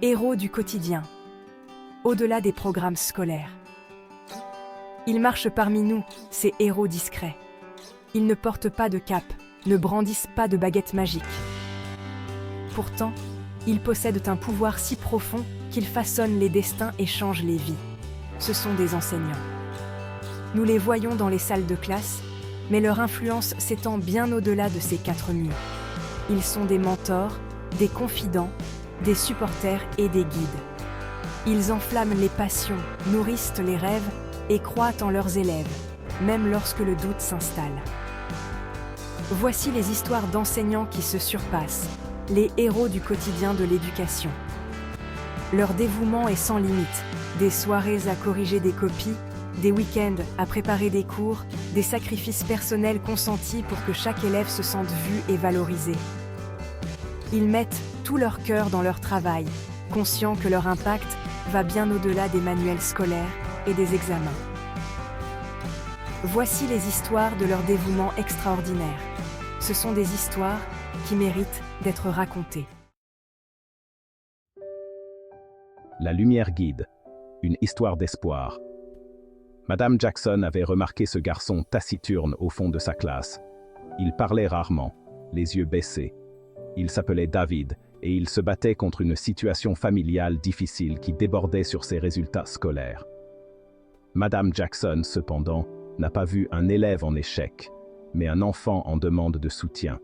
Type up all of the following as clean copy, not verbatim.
Héros du quotidien, au-delà des programmes scolaires. Ils marchent parmi nous, ces héros discrets. Ils ne portent pas de cape, ne brandissent pas de baguette magique. Pourtant, ils possèdent un pouvoir si profond qu'ils façonnent les destins et changent les vies. Ce sont des enseignants. Nous les voyons dans les salles de classe, mais leur influence s'étend bien au-delà de ces quatre murs. Ils sont des mentors, des confidents, des supporters et des guides. Ils enflamment les passions, nourrissent les rêves et croient en leurs élèves, même lorsque le doute s'installe. Voici les histoires d'enseignants qui se surpassent, les héros du quotidien de l'éducation. Leur dévouement est sans limite, des soirées à corriger des copies, des week-ends à préparer des cours, des sacrifices personnels consentis pour que chaque élève se sente vu et valorisé. Ils mettent tout leur cœur dans leur travail, conscients que leur impact va bien au-delà des manuels scolaires et des examens. Voici les histoires de leur dévouement extraordinaire. Ce sont des histoires qui méritent d'être racontées. La lumière guide, une histoire d'espoir. Madame Jackson avait remarqué ce garçon taciturne au fond de sa classe. Il parlait rarement, les yeux baissés. Il s'appelait David et il se battait contre une situation familiale difficile qui débordait sur ses résultats scolaires. Madame Jackson, cependant, n'a pas vu un élève en échec, mais un enfant en demande de soutien.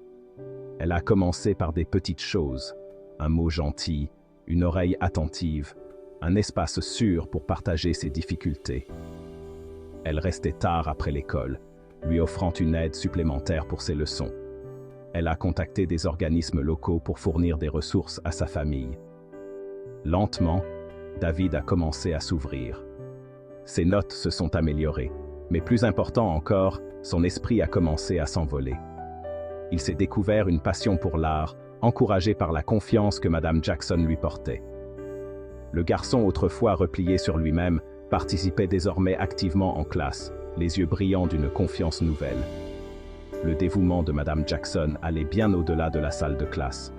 Elle a commencé par des petites choses, un mot gentil, une oreille attentive, un espace sûr pour partager ses difficultés. Elle restait tard après l'école, lui offrant une aide supplémentaire pour ses leçons. Elle a contacté des organismes locaux pour fournir des ressources à sa famille. Lentement, David a commencé à s'ouvrir. Ses notes se sont améliorées, mais plus important encore, son esprit a commencé à s'envoler. Il s'est découvert une passion pour l'art, encouragé par la confiance que Madame Jackson lui portait. Le garçon, autrefois replié sur lui-même, participait désormais activement en classe, les yeux brillants d'une confiance nouvelle. Le dévouement de Madame Jackson allait bien au-delà de la salle de classe.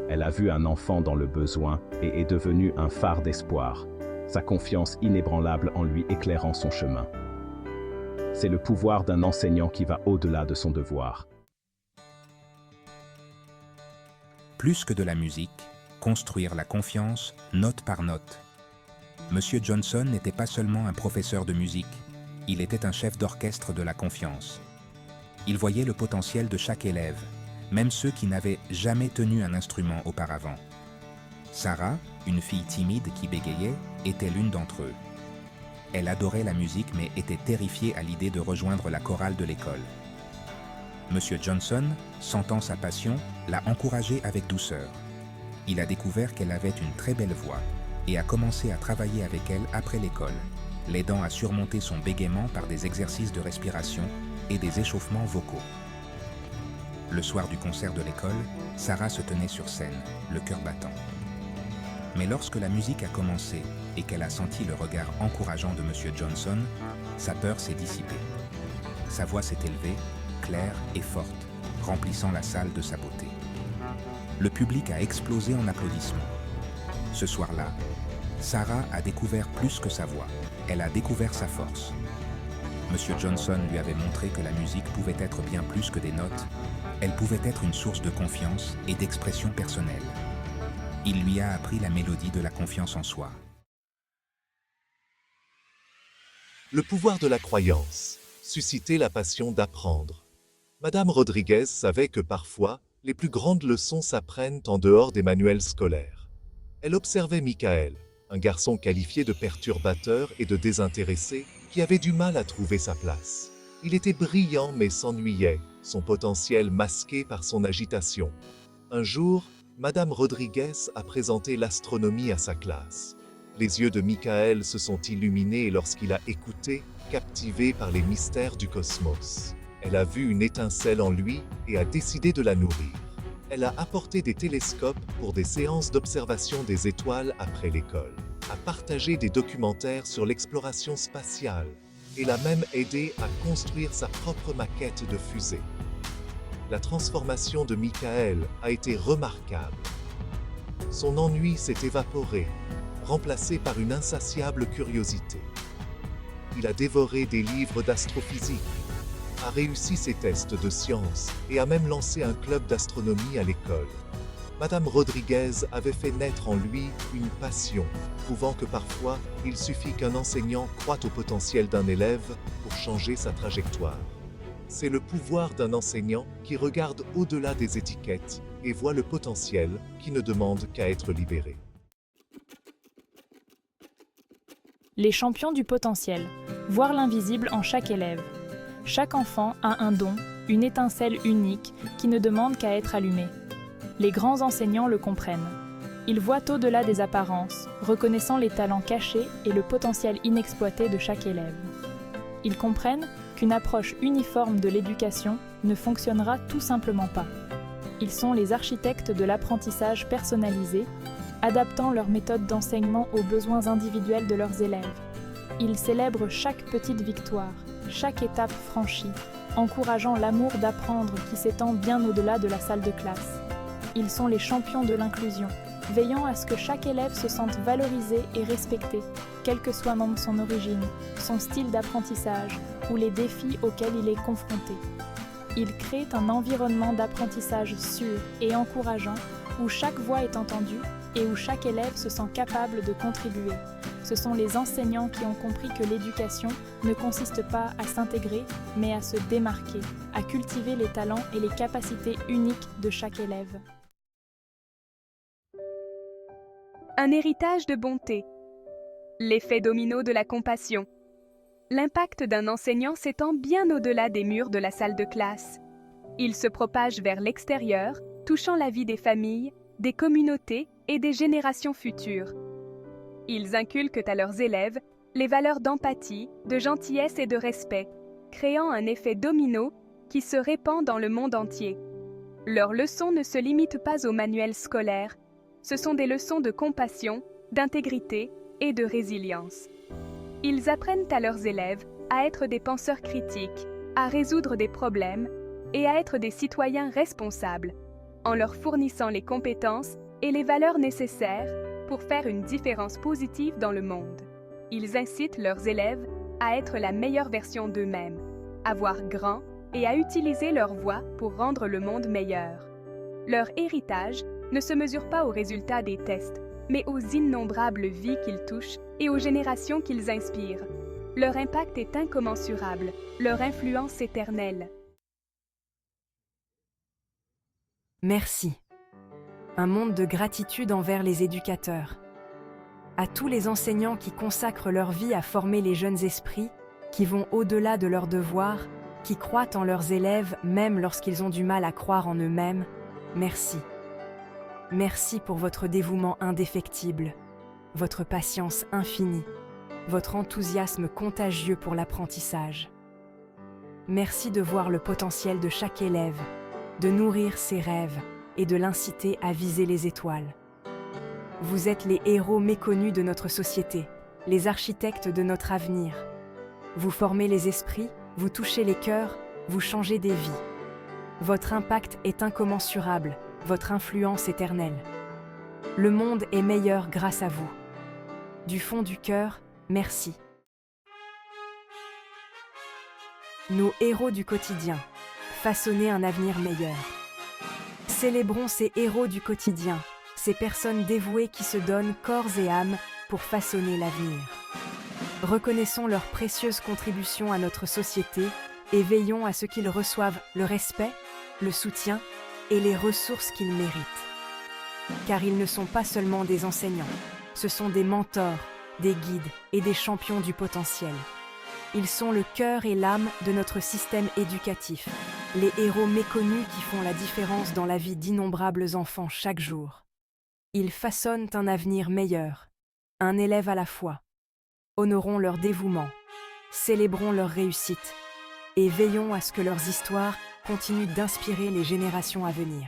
Elle a vu un enfant dans le besoin et est devenue un phare d'espoir, sa confiance inébranlable en lui éclairant son chemin. C'est le pouvoir d'un enseignant qui va au-delà de son devoir. Plus que de la musique, construire la confiance, note par note. Monsieur Johnson n'était pas seulement un professeur de musique, il était un chef d'orchestre de la confiance. Il voyait le potentiel de chaque élève, même ceux qui n'avaient jamais tenu un instrument auparavant. Sarah, une fille timide qui bégayait, était l'une d'entre eux. Elle adorait la musique mais était terrifiée à l'idée de rejoindre la chorale de l'école. Monsieur Johnson, sentant sa passion, l'a encouragée avec douceur. Il a découvert qu'elle avait une très belle voix et a commencé à travailler avec elle après l'école, l'aidant à surmonter son bégaiement par des exercices de respiration et des échauffements vocaux. Le soir du concert de l'école, Sarah se tenait sur scène, le cœur battant. Mais lorsque la musique a commencé et qu'elle a senti le regard encourageant de Monsieur Johnson, sa peur s'est dissipée. Sa voix s'est élevée, claire et forte, remplissant la salle de sa beauté. Le public a explosé en applaudissements. Ce soir-là, Sarah a découvert plus que sa voix. Elle a découvert sa force. Monsieur Johnson lui avait montré que la musique pouvait être bien plus que des notes. Elle pouvait être une source de confiance et d'expression personnelle. Il lui a appris la mélodie de la confiance en soi. Le pouvoir de la croyance, susciter la passion d'apprendre. Madame Rodriguez savait que parfois, les plus grandes leçons s'apprennent en dehors des manuels scolaires. Elle observait Michael, un garçon qualifié de perturbateur et de désintéressé, qui avait du mal à trouver sa place. Il était brillant mais s'ennuyait, son potentiel masqué par son agitation. Un jour, Madame Rodriguez a présenté l'astronomie à sa classe. Les yeux de Michael se sont illuminés lorsqu'il a écouté, captivé par les mystères du cosmos. Elle a vu une étincelle en lui et a décidé de la nourrir. Elle a apporté des télescopes pour des séances d'observation des étoiles après l'école, a partagé des documentaires sur l'exploration spatiale et l'a même aidé à construire sa propre maquette de fusée. La transformation de Michael a été remarquable. Son ennui s'est évaporé, remplacé par une insatiable curiosité. Il a dévoré des livres d'astrophysique, a réussi ses tests de sciences et a même lancé un club d'astronomie à l'école. Madame Rodriguez avait fait naître en lui une passion, prouvant que parfois, il suffit qu'un enseignant croie au potentiel d'un élève pour changer sa trajectoire. C'est le pouvoir d'un enseignant qui regarde au-delà des étiquettes et voit le potentiel qui ne demande qu'à être libéré. Les champions du potentiel. Voir l'invisible en chaque élève. Chaque enfant a un don, une étincelle unique qui ne demande qu'à être allumée. Les grands enseignants le comprennent. Ils voient au-delà des apparences, reconnaissant les talents cachés et le potentiel inexploité de chaque élève. Ils comprennent qu'une approche uniforme de l'éducation ne fonctionnera tout simplement pas. Ils sont les architectes de l'apprentissage personnalisé, adaptant leur méthode d'enseignement aux besoins individuels de leurs élèves. Ils célèbrent chaque petite victoire, chaque étape franchie, encourageant l'amour d'apprendre qui s'étend bien au-delà de la salle de classe. Ils sont les champions de l'inclusion, veillant à ce que chaque élève se sente valorisé et respecté, quelle que soit même son origine, son style d'apprentissage ou les défis auxquels il est confronté. Ils créent un environnement d'apprentissage sûr et encourageant où chaque voix est entendue et où chaque élève se sent capable de contribuer. Ce sont les enseignants qui ont compris que l'éducation ne consiste pas à s'intégrer, mais à se démarquer, à cultiver les talents et les capacités uniques de chaque élève. Un héritage de bonté. L'effet domino de la compassion. L'impact d'un enseignant s'étend bien au-delà des murs de la salle de classe. Il se propage vers l'extérieur, touchant la vie des familles, des communautés et des générations futures. Ils inculquent à leurs élèves les valeurs d'empathie, de gentillesse et de respect, créant un effet domino qui se répand dans le monde entier. Leurs leçons ne se limitent pas aux manuels scolaires, ce sont des leçons de compassion, d'intégrité et de résilience. Ils apprennent à leurs élèves à être des penseurs critiques, à résoudre des problèmes et à être des citoyens responsables, en leur fournissant les compétences et les valeurs nécessaires pour faire une différence positive dans le monde. Ils incitent leurs élèves à être la meilleure version d'eux-mêmes, à voir grand et à utiliser leur voix pour rendre le monde meilleur. Leur héritage ne se mesure pas aux résultats des tests, mais aux innombrables vies qu'ils touchent et aux générations qu'ils inspirent. Leur impact est incommensurable, leur influence éternelle. Merci. Un monde de gratitude envers les éducateurs. À tous les enseignants qui consacrent leur vie à former les jeunes esprits, qui vont au-delà de leurs devoirs, qui croient en leurs élèves même lorsqu'ils ont du mal à croire en eux-mêmes, merci. Merci pour votre dévouement indéfectible, votre patience infinie, votre enthousiasme contagieux pour l'apprentissage. Merci de voir le potentiel de chaque élève, de nourrir ses rêves et de l'inciter à viser les étoiles. Vous êtes les héros méconnus de notre société, les architectes de notre avenir. Vous formez les esprits, vous touchez les cœurs, vous changez des vies. Votre impact est incommensurable, votre influence éternelle. Le monde est meilleur grâce à vous. Du fond du cœur, merci. Nos héros du quotidien, façonner un avenir meilleur. Célébrons ces héros du quotidien, ces personnes dévouées qui se donnent corps et âme pour façonner l'avenir. Reconnaissons leurs précieuses contributions à notre société et veillons à ce qu'ils reçoivent le respect, le soutien et les ressources qu'ils méritent. Car ils ne sont pas seulement des enseignants, ce sont des mentors, des guides et des champions du potentiel. Ils sont le cœur et l'âme de notre système éducatif, les héros méconnus qui font la différence dans la vie d'innombrables enfants chaque jour. Ils façonnent un avenir meilleur, un élève à la fois. Honorons leur dévouement, célébrons leur réussite et veillons à ce que leurs histoires continuent d'inspirer les générations à venir.